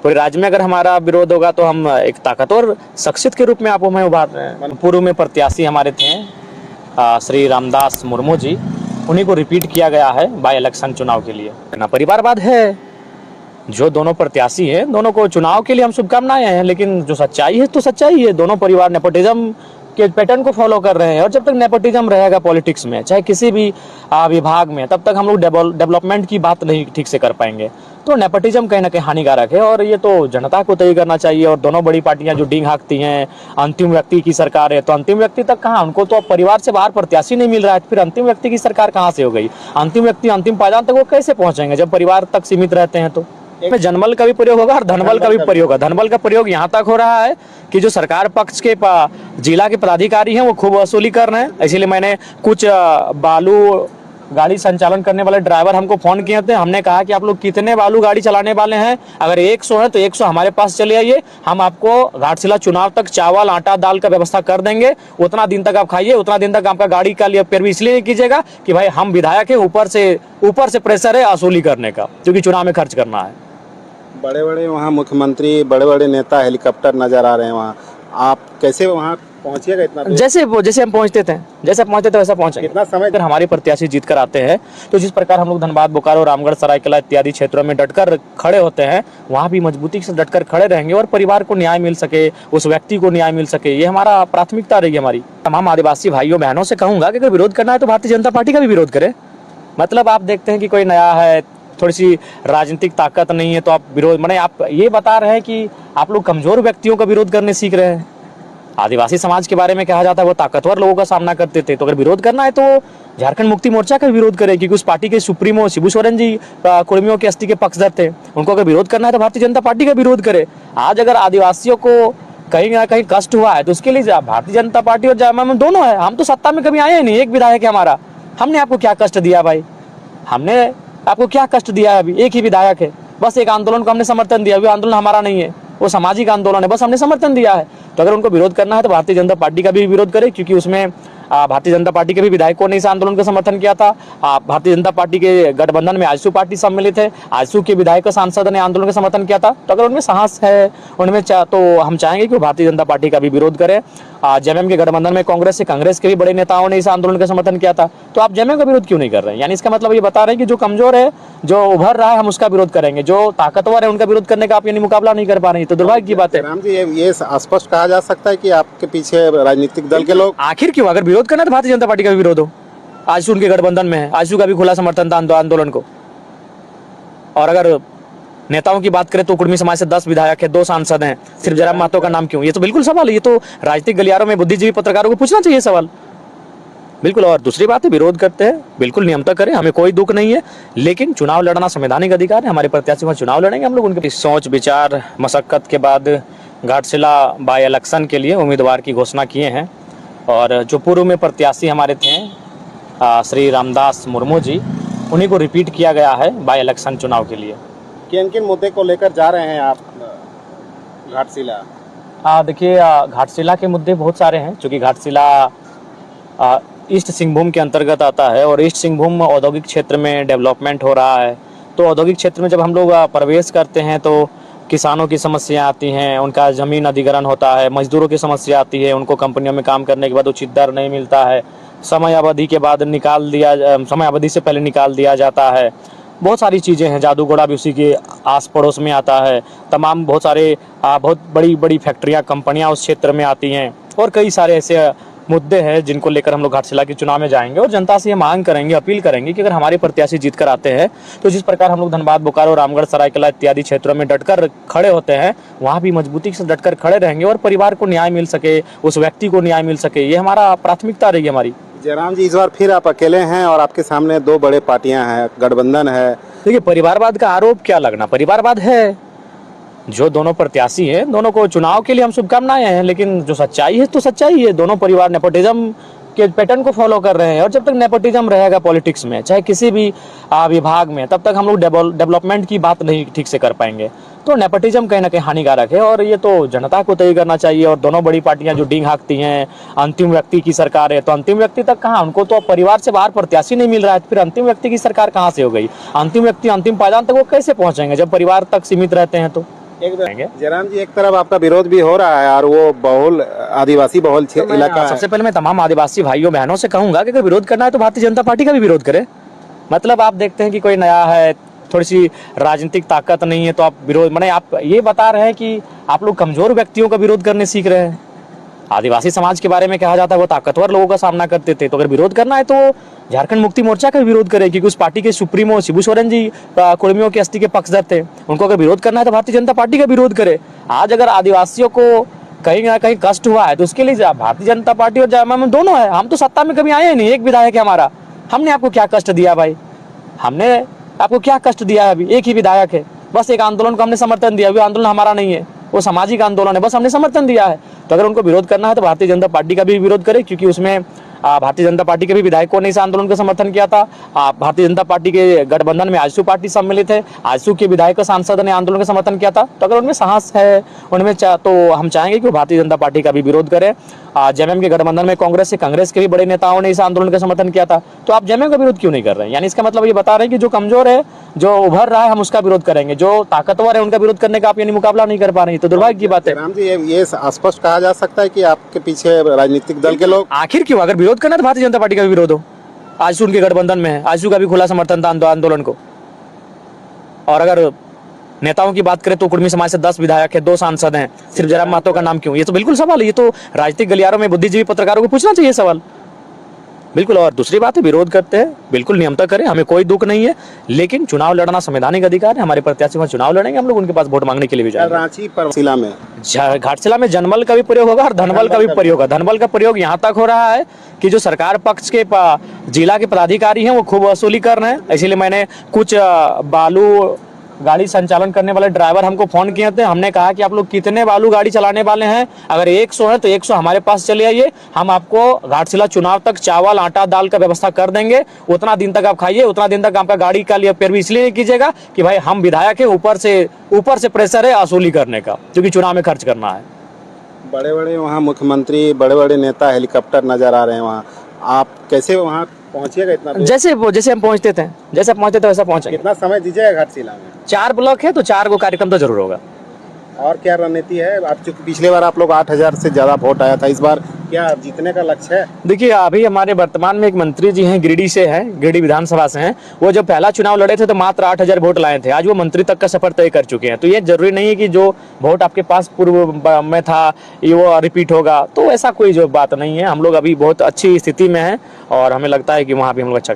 पूरे राज्य में अगर हमारा विरोध होगा तो हम एक ताकतवर शख्सियत के रूप में आप हमें उभार रहे हैं। पूर्व में प्रत्याशी हमारे थे श्री रामदास मुर्मू जी, उन्हीं को रिपीट किया गया है बाई इलेक्शन चुनाव के लिए। ना परिवारवाद है, जो दोनों प्रत्याशी हैं दोनों को चुनाव के लिए हम शुभकामनाएं हैं, लेकिन जो सच्चाई है तो सच्चाई है। दोनों परिवार नेपोटिज्म के पैटर्न को फॉलो कर रहे हैं, और जब तक नेपोटिज्म रहेगा पॉलिटिक्स में, चाहे किसी भी विभाग में, तब तक हम लोग डेवलपमेंट की बात नहीं ठीक से कर पाएंगे। तो नेपोटिज्म कहीं ना कहीं हानिकारक है, और ये तो जनता को तय करना चाहिए। और दोनों बड़ी पार्टियां जो डींग हाँकती हैं, अंतिम व्यक्ति की सरकार है, तो अंतिम व्यक्ति तक कहाँ, उनको तो परिवार से बाहर प्रत्याशी नहीं मिल रहा है, फिर अंतिम व्यक्ति की सरकार कहाँ से हो गई? अंतिम व्यक्ति अंतिम पायदान तक वो कैसे पहुंचेंगे जब परिवार तक सीमित रहते हैं? तो में जनबल का भी प्रयोग होगा और धनबल का भी प्रयोग होगा। धनबल का प्रयोग यहाँ तक हो रहा है कि जो सरकार पक्ष के जिला के पदाधिकारी हैं वो खूब वसूली कर रहे हैं। इसीलिए मैंने कुछ बालू गाड़ी संचालन करने वाले ड्राइवर हमको फोन किए थे, हमने कहा कि आप लोग कितने बालू गाड़ी चलाने वाले हैं, अगर 100 है तो 100 हमारे पास चले आइए, हम आपको घाटशिला चुनाव तक चावल आटा दाल का व्यवस्था कर देंगे, उतना दिन तक आप खाइए, उतना दिन तक आपका गाड़ी का लिए पैरवी इसलिए नहीं कीजिएगा कि भाई हम विधायक हैं, ऊपर से प्रेशर है वसूली करने का, क्योंकि चुनाव में खर्च करना है। बड़े बड़े वहाँ मुख्यमंत्री, बड़े बड़े नेता हेलीकॉप्टर नजर आ रहे हैं वहाँ, आप कैसे वहाँ पहुँचिएगा? इतना जैसे हम पहुँचते थे वैसा पहुँचेंगे। कितना समय अगर हमारे प्रत्याशी जीत कर आते हैं तो जिस प्रकार हम लोग धनबाद, बोकारो, रामगढ़, सरायकेला इत्यादि क्षेत्रों में डटकर खड़े होते हैं, वहाँ भी मजबूती से डटकर खड़े रहेंगे, और परिवार को न्याय मिल सके, उस व्यक्ति को न्याय मिल सके, ये हमारा प्राथमिकता रहेगी हमारी। तमाम आदिवासी भाइयों बहनों से कहूँगा कि अगर विरोध करना है तो भारतीय जनता पार्टी का भी विरोध करें। मतलब आप देखते हैं कि कोई नया है, थोड़ी सी राजनीतिक ताकत नहीं है, तो आप विरोध, माने आप ये बता रहे हैं कि आप लोग कमजोर व्यक्तियों का विरोध करने सीख रहे हैं। आदिवासी समाज के बारे में कहा जाता है वो ताकतवर लोगों का सामना करते थे, तो अगर विरोध करना है तो झारखंड मुक्ति मोर्चा का विरोध करें, क्योंकि उस पार्टी के सुप्रीमो शिबू सोरेन जी कुर्मियों के अस्थि के पक्षधर थे। उनको अगर विरोध करना है तो भारतीय जनता पार्टी का विरोध करे। आज अगर आदिवासियों को कहीं ना कहीं कष्ट हुआ है तो उसके लिए भारतीय जनता पार्टी और जामा दोनों है। हम तो सत्ता में कभी आए ही नहीं, एक विधायक है हमारा, हमने आपको क्या कष्ट दिया भाई? हमने आपको क्या कष्ट दिया है? अभी एक ही विधायक है, बस एक आंदोलन को हमने समर्थन दिया, वो आंदोलन हमारा नहीं है, वो सामाजिक आंदोलन है, बस हमने समर्थन दिया है। तो अगर उनको विरोध करना है तो भारतीय जनता पार्टी का भी विरोध करे, क्योंकि उसमें भारतीय जनता पार्टी के भी विधायकों ने इस आंदोलन का समर्थन किया था। भारतीय जनता पार्टी के गठबंधन में आजसू पार्टी सम्मिलित है, आजसू के विधायक सांसद ने आंदोलन का समर्थन किया था। तो अगर उनमें साहस है, उनमें तो हम चाहेंगे कि वो भारतीय जनता पार्टी का भी विरोध करें। जेएमएम के गठबंधन में कांग्रेस के भी बड़े नेताओं ने इस आंदोलन का समर्थन किया था, तो आप जेएमएम का विरोध क्यों नहीं कर रहे हैं? यानी इसका मतलब ये बता रहे हैं कि जो कमजोर है, जो उभर रहा है, हम उसका विरोध करेंगे, जो ताकतवर है उनका विरोध करने का आप यानी मुकाबला नहीं कर पा रहे हैं। तो दुर्भाग्य की बात है। राम जी, ये स्पष्ट कहा जा सकता है कि आपके पीछे राजनीतिक दल के लोग, आखिर क्यों? अगर विरोध करना है तो भारतीय जनता पार्टी का भी विरोध हो। आजसू उनके गठबंधन में है, आजसू का भी खुला समर्थन था आंदोलन को। और अगर नेताओं की बात करें तो कुर्मी समाज से 10 विधायक है, 2 सांसद हैं, सिर्फ जयराम महतो का नाम क्यों? ये तो बिल्कुल सवाल है, ये तो राजनीतिक गलियारों में बुद्धिजीवी पत्रकारों को पूछना चाहिए सवाल, बिल्कुल। और दूसरी बात है, विरोध करते हैं बिल्कुल नियमता करें, हमें कोई दुख नहीं है, लेकिन चुनाव लड़ना संवैधानिक अधिकार है। हमारे प्रत्याशी वहाँ चुनाव लड़ेंगे, हम लोग उनके सोच विचार मशक्कत के बाद घाटशिला बाई इलेक्शन के लिए उम्मीदवार की घोषणा किए हैं। और जो पूर्व में प्रत्याशी हमारे थे श्री रामदास मुर्मू जी, उन्हीं को रिपीट किया गया है बाई इलेक्शन चुनाव के लिए। किन किन मुद्दे को लेकर जा रहे हैं आप घाटशिला? देखिए, घाटशिला के मुद्दे बहुत सारे हैं, क्योंकि घाटशिला ईस्ट सिंहभूम के अंतर्गत आता है, और ईस्ट सिंहभूम औद्योगिक क्षेत्र में डेवलपमेंट हो रहा है। तो औद्योगिक क्षेत्र में जब हम लोग प्रवेश करते हैं तो किसानों की समस्या आती हैं, उनका ज़मीन अधिग्रहण होता है, मजदूरों की समस्या आती है, उनको कंपनियों में काम करने के बाद उचित दर नहीं मिलता है, समय अवधि से पहले निकाल दिया जाता है। बहुत सारी चीज़ें हैं, जादूगोड़ा भी उसी के आस पड़ोस में आता है, तमाम बहुत बड़ी बड़ी फैक्ट्रियाँ, कंपनियाँ उस क्षेत्र में आती हैं, और कई सारे ऐसे मुद्दे हैं जिनको लेकर हम लोग घाटशिला के चुनाव में जाएंगे और जनता से ये मांग करेंगे, अपील करेंगे कि अगर हमारे प्रत्याशी जीत कर आते हैं तो जिस प्रकार हम लोग धनबाद, बोकारो, रामगढ़, सरायकेला इत्यादि क्षेत्रों में डटकर खड़े होते हैं, वहाँ भी मजबूती से डटकर खड़े रहेंगे, और परिवार को न्याय मिल सके, उस व्यक्ति को न्याय मिल सके, ये हमारा प्राथमिकता रहेगी हमारी। जयराम जी, इस बार फिर आप अकेले हैं और आपके सामने 2 बड़े पार्टियां हैं, गठबंधन है। देखिए, परिवारवाद का आरोप क्या लगना, परिवारवाद है, जो दोनों प्रत्याशी हैं दोनों को चुनाव के लिए हम शुभकामनाएं हैं, लेकिन जो सच्चाई है तो सच्चाई है। दोनों परिवार नेपोटिज्म के पैटर्न को फॉलो कर रहे हैं, और जब तक नेपोटिज्म रहेगा पॉलिटिक्स में, चाहे किसी भी विभाग में, तब तक हम लोग डेवलपमेंट की बात नहीं ठीक से कर पाएंगे। तो नेपोटिज्म कहीं ना कहीं हानिकारक है, और ये तो जनता को तय करना चाहिए। और दोनों बड़ी पार्टियां जो डींग हाँकती हैं, अंतिम व्यक्ति की सरकार है, तो अंतिम व्यक्ति तक कहाँ, उनको तो परिवार से बाहर प्रत्याशी नहीं मिल रहा है, फिर अंतिम व्यक्ति की सरकार कहाँ से हो गई? अंतिम व्यक्ति अंतिम पायदान तक वो कैसे पहुंचेंगे जब परिवार तक सीमित रहते हैं? तो जयराम जी, एक तरफ आपका विरोध भी हो रहा है और वो बहुल आदिवासी बहुल इलाका है। सबसे पहले मैं तमाम आदिवासी भाइयों बहनों से कहूंगा कि अगर विरोध करना है तो भारतीय जनता पार्टी का भी विरोध करे। मतलब आप देखते हैं कि कोई नया है, थोड़ी सी राजनीतिक ताकत नहीं है तो आप विरोध, माने आप ये बता रहे हैं कि आप लोग कमजोर व्यक्तियों का विरोध करने सीख रहे हैं। आदिवासी समाज के बारे में कहा जाता है वो ताकतवर लोगों का सामना करते थे, तो अगर विरोध करना है तो झारखंड मुक्ति मोर्चा का भी विरोध करे, क्योंकि उस पार्टी के सुप्रीमो शिबू सोरेन जी कुर्मियों की अस्थि के पक्षधर थे। उनको अगर विरोध करना है तो भारतीय जनता पार्टी का विरोध करे। आज अगर आदिवासियों को कहीं ना कहीं कष्ट हुआ है तो उसके लिए भारतीय जनता पार्टी और जयमाम दोनों है। हम तो सत्ता में कभी आए ही नहीं, एक विधायक है हमारा। हमने आपको क्या कष्ट दिया भाई? हमने आपको क्या कष्ट दिया है? अभी एक ही विधायक है, बस एक आंदोलन को हमने समर्थन दिया। वो आंदोलन हमारा नहीं है, वो सामाजिक आंदोलन है, बस हमने समर्थन दिया है। तो अगर उनको विरोध करना है तो भारतीय जनता पार्टी का भी विरोध करे, क्योंकि उसमें भारतीय जनता पार्टी के भी विधायकों ने इस आंदोलन का समर्थन किया था। भारतीय जनता पार्टी के गठबंधन में आजसू पार्टी सम्मिलित है, आजसू के विधायक सांसद ने आंदोलन का समर्थन किया था। तो अगर उनमें साहस है, उनमें तो हम चाहेंगे कि वो भारतीय जनता पार्टी का भी विरोध करें। जेएमएम के गठबंधन में कांग्रेस के भी बड़े नेताओं ने इस आंदोलन का समर्थन किया था। तो आप जेएमएम का विरोध क्यों नहीं कर रहे हैं? यानी इसका मतलब ये बता रहे हैं कि जो कमजोर है, जो उभर रहा है, हम उसका विरोध करेंगे, जो ताकतवर है उनका विरोध करने का आप यानी मुकाबला नहीं कर पा रहे हैं। तो दुर्भाग्य की बात है। राम जी, ये स्पष्ट कहा जा सकता है कि आपके पीछे राजनीतिक दल के लोग आखिर क्यों? अगर विरोध करना है तो भारतीय जनता पार्टी का भी विरोध हो। आजसू उनके गठबंधन में है, आजसू का भी खुला समर्थन था आंदोलन को। और अगर नेताओं की बात करें तो कुर्मी समाज से 10 विधायक है, 2 सांसद हैं, सिर्फ जयराम महतो का नाम क्यों? ये तो बिल्कुल सवाल है, ये तो राजनीतिक गलियारों में बुद्धिजीवी पत्रकारों को पूछना चाहिए सवाल, बिल्कुल। और दूसरी बात है, विरोध करते हैं बिल्कुल नियमता करें, हमें कोई दुख नहीं है, लेकिन चुनाव लड़ना संवैधानिक अधिकार है। हमारे प्रत्याशी वहां चुनाव लड़ेंगे, हम लोग उनके पास वोट मांगने के लिए भी जाएंगे। रांची पर जिला में घाटशिला में जनबल का भी प्रयोग होगा और धनबल का भी प्रयोग होगा। धनबल का प्रयोग यहाँ तक हो रहा है कि जो सरकार पक्ष के जिला के पदाधिकारी हैं वो खूब वसूली कर रहे हैं। इसीलिए मैंने कुछ बालू गाड़ी संचालन करने वाले ड्राइवर हमको फोन किए थे। हमने कहा कि आप लोग कितने बालू गाड़ी चलाने वाले हैं? अगर 100 है तो 100 हमारे पास चले आइए, हम आपको घाटशिला चुनाव तक चावल आटा दाल का व्यवस्था कर देंगे। उतना दिन तक आप खाइए, उतना दिन तक आपका गाड़ी का लिए पैरवी इसलिए नहीं कीजिएगा कि भाई हम विधायक है, ऊपर से प्रेशर है वसूली करने का, क्योंकि चुनाव में खर्च करना है। बड़े बड़े वहाँ मुख्यमंत्री, बड़े बड़े नेता हेलीकॉप्टर नजर आ रहे हैं वहाँ, आप कैसे वहाँ पहुंचिएगा? इतना जैसे हम पहुंचते थे वैसा पहुंचेंगे। कितना समय दीजिएगा घाटशिला में? 4 ब्लॉक है तो 4 को कार्यक्रम तो जरूर होगा। और क्या रणनीति है? आप चूंकि पिछले बार आप लोग 8000 से ज्यादा वोट आया था, इस बार क्या जीतने का लक्ष्य है? देखिए, अभी हमारे वर्तमान में एक मंत्री जी हैं, गिरिडीह से हैं, गिरिडीह विधानसभा से हैं। वो जब पहला चुनाव लड़े थे तो मात्र 8000 वोट लाए थे। आज वो मंत्री तक का सफर तय कर चुके हैं। तो ये जरूरी नहीं है कि जो वोट आपके पास पूर्व में था ये वो रिपीट होगा, तो ऐसा कोई जो बात नहीं है। हम लोग अभी बहुत अच्छी स्थिति में हैं और हमें लगता है कि वहाँ भी हम लोग अच्छा करें।